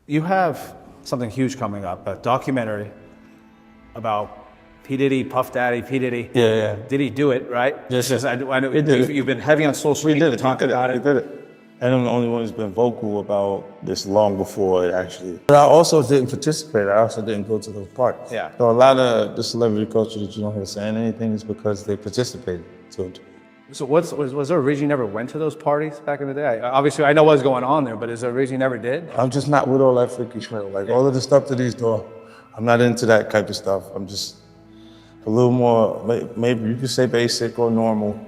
You have something huge coming up, a documentary about P. Diddy, Puff Daddy, P. Diddy. Yeah. Did he do it, right? Yes. I know you've been heavy on social media talking about it. We did it. And I'm the only one who's been vocal about this long before it actually. But I also didn't participate. I also didn't go to those parties. Yeah. So a lot of the celebrity culture that you don't hear saying anything is because they participated. So was there a reason you never went to those parties back in the day? Obviously, I know what's going on there, but is there a reason you never did? I'm just not with all that freaky shit. Like all of the stuff that he's doing, I'm not into that type of stuff. I'm just a little more, maybe you could say basic or normal.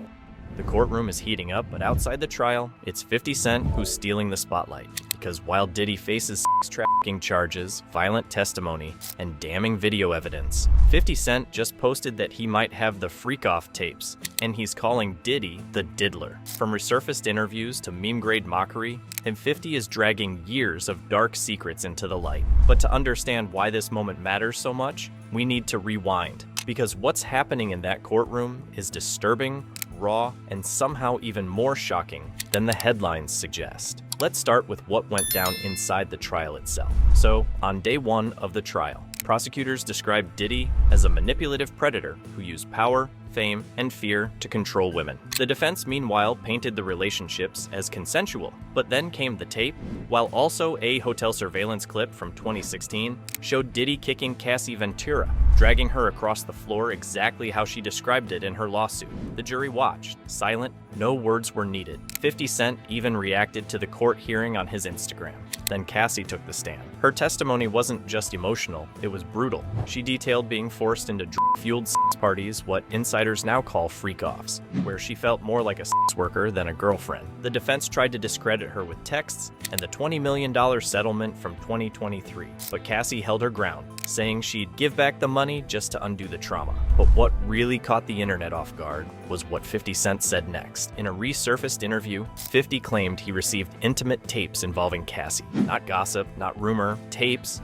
The courtroom is heating up, but outside the trial, it's 50 Cent who's stealing the spotlight. Because while Diddy faces sex trafficking charges, violent testimony, and damning video evidence, 50 Cent just posted that he might have the freakoff tapes, and he's calling Diddy the diddler. From resurfaced interviews to meme-grade mockery, and 50 is dragging years of dark secrets into the light. But to understand why this moment matters so much, we need to rewind. Because what's happening in that courtroom is disturbing, raw, and somehow even more shocking than the headlines suggest. Let's start with what went down inside the trial itself. So, on day one of the trial, prosecutors described Diddy as a manipulative predator who used power, fame, and fear to control women. The defense, meanwhile, painted the relationships as consensual, but then came the tape, while also a hotel surveillance clip from 2016 showed Diddy kicking Cassie Ventura, dragging her across the floor exactly how she described it in her lawsuit. The jury watched, silent, no words were needed. 50 Cent even reacted to the court hearing on his Instagram. Then Cassie took the stand. Her testimony wasn't just emotional, it was brutal. She detailed being forced into drug-fueled sex parties, what insiders now call freak-offs, where she felt more like a sex worker than a girlfriend. The defense tried to discredit her with texts and the $20 million settlement from 2023, but Cassie held her ground, saying she'd give back the money just to undo the trauma. But what really caught the internet off guard was what 50 Cent said next. In a resurfaced interview, 50 claimed he received intimate tapes involving Cassie. Not gossip, not rumor, tapes.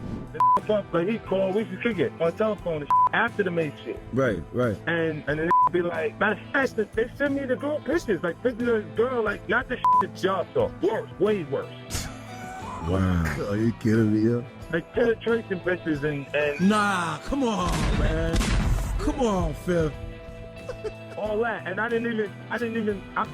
Like he called, we should kick it on telephone and after the main shit. Right. And then be like, matter of fact, they send me the girl pictures, like pictures of the girl, like not the that y'all saw. Worse, way worse. Wow. Are you kidding me? Yeah? Like penetration pictures and Nah, come on, man. Come on, Phil. all that. And I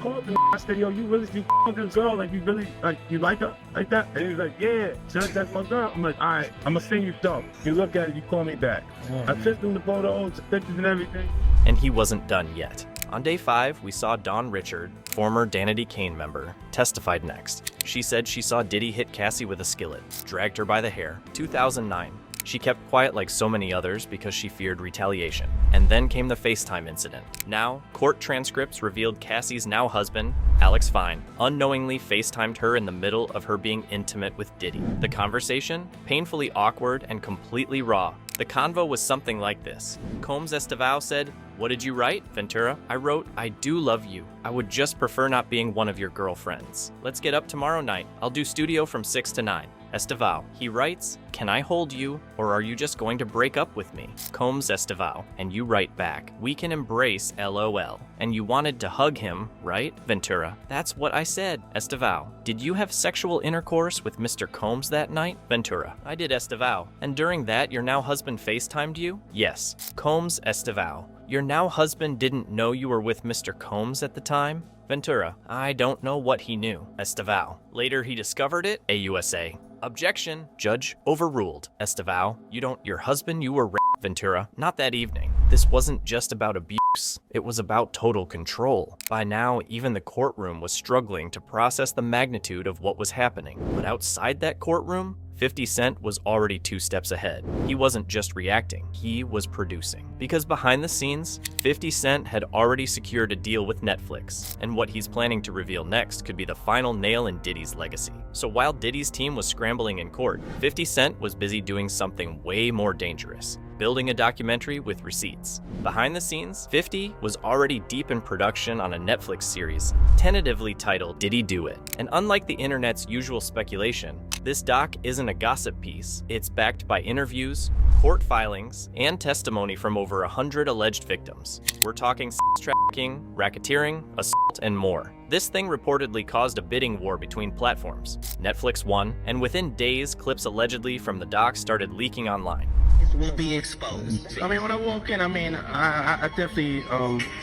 called him. I said, yo, you with this girl? Like, you really, like, you like her like that? And he was like, yeah, Judge, that's my girl. I'm like, all right, I'm gonna send you stuff. You look at it, you call me back. I sent him the photos, the pictures and everything. And he wasn't done yet. On day 5, we saw Dawn Richard, former Danity Kane member, testified next. She said she saw Diddy hit Cassie with a skillet, dragged her by the hair. 2009. She kept quiet like so many others because she feared retaliation. And then came the FaceTime incident. Now, court transcripts revealed Cassie's now husband, Alex Fine, unknowingly FaceTimed her in the middle of her being intimate with Diddy. The conversation? Painfully awkward and completely raw. The convo was something like this. Combs Estevao said, "What did you write, Ventura?" "I wrote, I do love you. I would just prefer not being one of your girlfriends. Let's get up tomorrow night. I'll do studio from 6 to 9. Estevao. He writes, "Can I hold you, or are you just going to break up with me?" Combs Estevao. And you write back, "We can embrace LOL. And you wanted to hug him, right?" Ventura. "That's what I said." Estevao. "Did you have sexual intercourse with Mr. Combs that night?" Ventura. "I did." Estevao. "And during that, your now husband FaceTimed you?" "Yes." Combs Estevao. "Your now husband didn't know you were with Mr. Combs at the time?" Ventura. "I don't know what he knew." Estevao. "Later he discovered it?" AUSA. "Objection. Judge overruled." Estevao. Your husband, you were raped." Ventura. "Not that evening. This wasn't just about abuse. It was about total control." By now, even the courtroom was struggling to process the magnitude of what was happening. But outside that courtroom, 50 Cent was already 2 steps ahead. He wasn't just reacting, he was producing. Because behind the scenes, 50 Cent had already secured a deal with Netflix, and what he's planning to reveal next could be the final nail in Diddy's legacy. So while Diddy's team was scrambling in court, 50 Cent was busy doing something way more dangerous. Building a documentary with receipts. Behind the scenes, 50 was already deep in production on a Netflix series, tentatively titled Diddy Do It? And unlike the internet's usual speculation, this doc isn't a gossip piece. It's backed by interviews, court filings, and testimony from over 100 alleged victims. We're talking sex trafficking stalking, racketeering, assault, and more. This thing reportedly caused a bidding war between platforms. Netflix won, and within days, clips allegedly from the doc started leaking online. Will be exposed. I mean, when I walk in, I definitely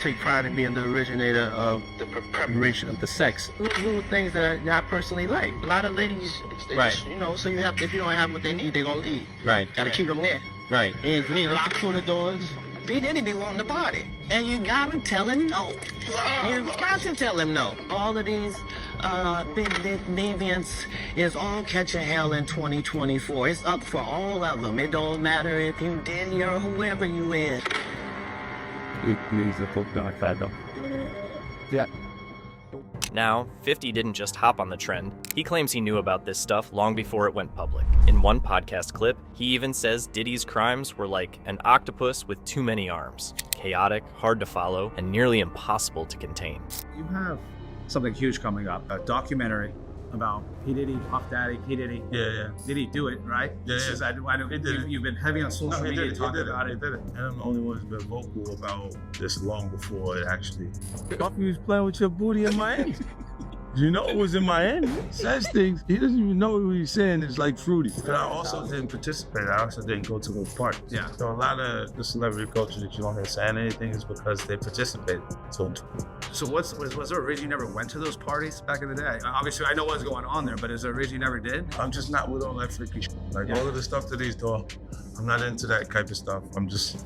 take pride in being the originator of the preparation of the sex. Little things that I personally like. A lot of ladies, right? So you have, if you don't have what they need, they're gonna leave. Right. Gotta keep them there. Right. And if you need lock through the doors, Diddy be wanting to party, and you gotta tell him no. You got to tell him no. All of these big deviants is all catching hell in 2024. It's up for all of them. It don't matter if you Diddy or whoever you is. Yeah. Now, 50 didn't just hop on the trend. He claims he knew about this stuff long before it went public. In one podcast clip, he even says Diddy's crimes were like an octopus with too many arms. Chaotic, hard to follow, and nearly impossible to contain. You have something huge coming up, a documentary about P. Diddy, Puff Daddy, P. Diddy. Yeah. Did he do it, right? Yeah. I know you've been heavy on social media talking about it. And I'm the only one who's been vocal about this long before it actually. Puffy was playing with your booty in Miami. You know it was in Miami. Says things. He doesn't even know what he's saying. It's like fruity. But I also didn't participate. I also didn't go to those parties. Yeah. So a lot of the celebrity culture that you don't hear saying anything is because they participated. So was there a reason you never went to those parties back in the day? Obviously, I know what's going on there, but is there a reason you never did? I'm just not with all that freaky shit. Like all of the stuff that he's doing, I'm not into that type of stuff. I'm just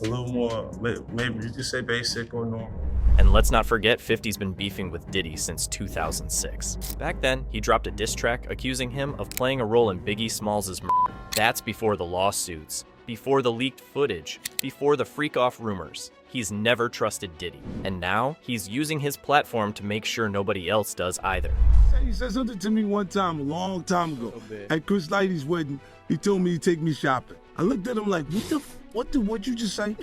a little more, maybe you could say basic or normal. And let's not forget 50's been beefing with Diddy since 2006. Back then, he dropped a diss track accusing him of playing a role in Biggie Smalls' murder. That's before the lawsuits, before the leaked footage, before the freak-off rumors. He's never trusted Diddy. And now, he's using his platform to make sure nobody else does either. He said something to me one time, a long time ago. At Chris Lighty's wedding, he told me to take me shopping. I looked at him like, what you just say?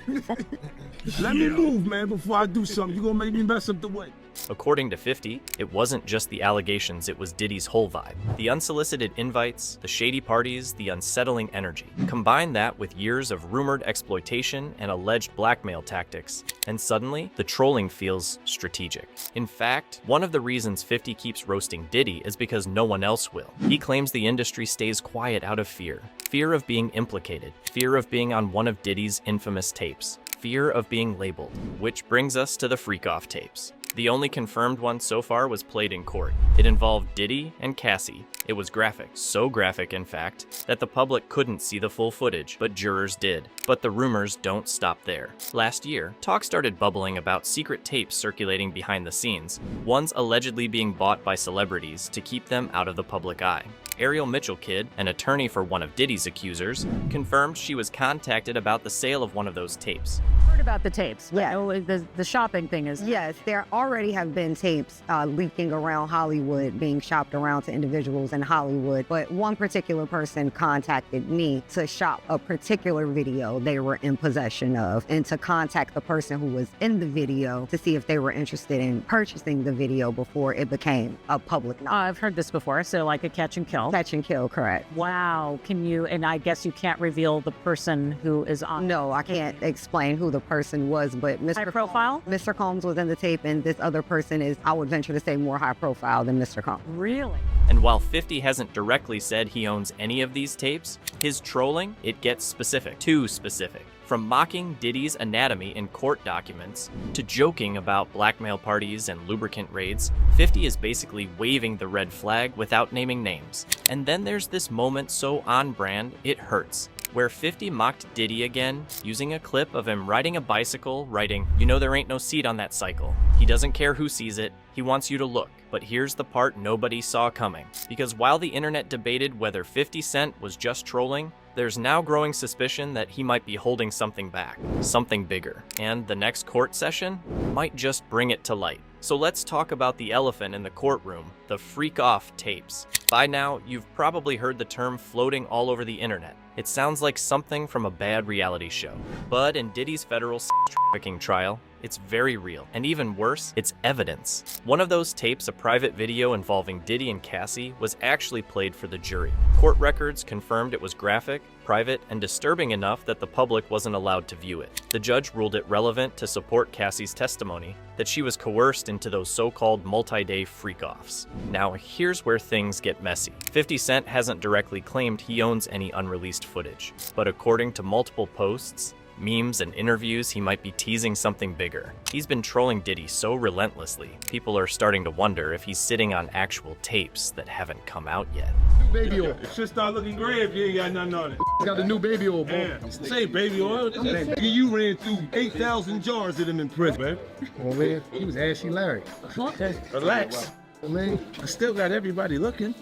Let me move, man, before I do something. You're gonna make me mess up the wedding. According to 50, it wasn't just the allegations, it was Diddy's whole vibe. The unsolicited invites, the shady parties, the unsettling energy. Combine that with years of rumored exploitation and alleged blackmail tactics, and suddenly, the trolling feels strategic. In fact, one of the reasons 50 keeps roasting Diddy is because no one else will. He claims the industry stays quiet out of fear. Fear of being implicated, fear of being on one of Diddy's infamous tapes, fear of being labeled, which brings us to the freak-off tapes. The only confirmed one so far was played in court. It involved Diddy and Cassie. It was graphic, so graphic in fact, that the public couldn't see the full footage, but jurors did. But the rumors don't stop there. Last year, talk started bubbling about secret tapes circulating behind the scenes, ones allegedly being bought by celebrities to keep them out of the public eye. Ariel Mitchell Kidd, an attorney for one of Diddy's accusers, confirmed she was contacted about the sale of one of those tapes. Heard about the tapes. Yeah. The shopping thing is. Yes, there already have been tapes leaking around Hollywood, being shopped around to individuals in Hollywood. But one particular person contacted me to shop a particular video they were in possession of, and to contact the person who was in the video to see if they were interested in purchasing the video before it became a public knowledge. I've heard this before, so like a catch and kill. Catch and kill, correct. Wow. Can you, and I guess you can't reveal the person who is on. No, I can't explain who the person was, but High profile? Mr. Combs was in the tape, and this other person is, I would venture to say, more high profile than Mr. Combs. Really? And while 50 hasn't directly said he owns any of these tapes, his trolling, it gets specific. Too specific. From mocking Diddy's anatomy in court documents, to joking about blackmail parties and lubricant raids, 50 is basically waving the red flag without naming names. And then there's this moment so on brand, it hurts, where 50 mocked Diddy again, using a clip of him riding a bicycle, writing, "You know there ain't no seat on that cycle. He doesn't care who sees it, he wants you to look." But here's the part nobody saw coming. Because while the internet debated whether 50 Cent was just trolling, there's now growing suspicion that he might be holding something back, something bigger. And the next court session might just bring it to light. So let's talk about the elephant in the courtroom, the freak-off tapes. By now, you've probably heard the term floating all over the internet. It sounds like something from a bad reality show. But in Diddy's federal trafficking trial, It's very real. And even worse, it's evidence. One of those tapes, a private video involving Diddy and Cassie, was actually played for the jury. Court records confirmed it was graphic, private, and disturbing enough that the public wasn't allowed to view it. The judge ruled it relevant to support Cassie's testimony that she was coerced into those so-called multi-day freak-offs. Now, here's where things get messy. 50 Cent hasn't directly claimed he owns any unreleased footage, but according to multiple posts, memes, and interviews, he might be teasing something bigger. He's been trolling Diddy so relentlessly, people are starting to wonder if he's sitting on actual tapes that haven't come out yet. Baby oil. It should start looking gray if you ain't got nothing on it. Got the new baby oil, boy. Yeah. Say baby oil. Nigga, you ran through 8,000 jars of them in prison, man. Oh, man, he was ashy Larry. Okay. Relax. Man, I still got everybody looking.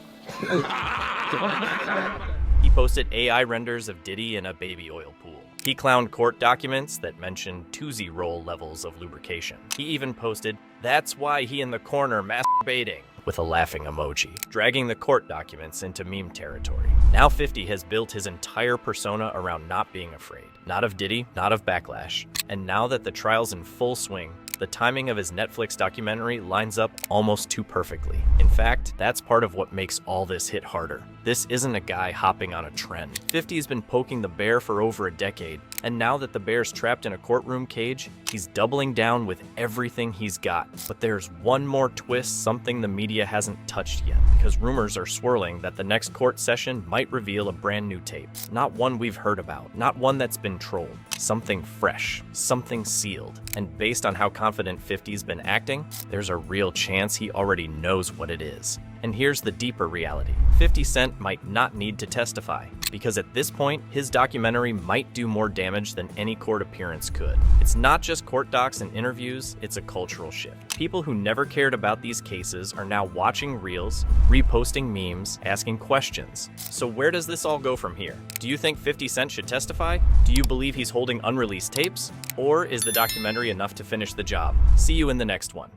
He posted AI renders of Diddy in a baby oil pool. He clowned court documents that mentioned Toozy roll levels of lubrication. He even posted, "That's why he in the corner masturbating," with a laughing emoji, dragging the court documents into meme territory. Now 50 has built his entire persona around not being afraid. Not of Diddy, not of backlash. And now that the trial's in full swing, the timing of his Netflix documentary lines up almost too perfectly. In fact, that's part of what makes all this hit harder. This isn't a guy hopping on a trend. 50's been poking the bear for over a decade, and now that the bear's trapped in a courtroom cage, he's doubling down with everything he's got. But there's one more twist, something the media hasn't touched yet, because rumors are swirling that the next court session might reveal a brand new tape. Not one we've heard about, not one that's been trolled. Something fresh, something sealed. And based on how confident 50's been acting, there's a real chance he already knows what it is. And here's the deeper reality. 50 Cent might not need to testify, because at this point, his documentary might do more damage than any court appearance could. It's not just court docs and interviews, it's a cultural shift. People who never cared about these cases are now watching reels, reposting memes, asking questions. So where does this all go from here? Do you think 50 Cent should testify? Do you believe he's holding unreleased tapes? Or is the documentary enough to finish the job? See you in the next one.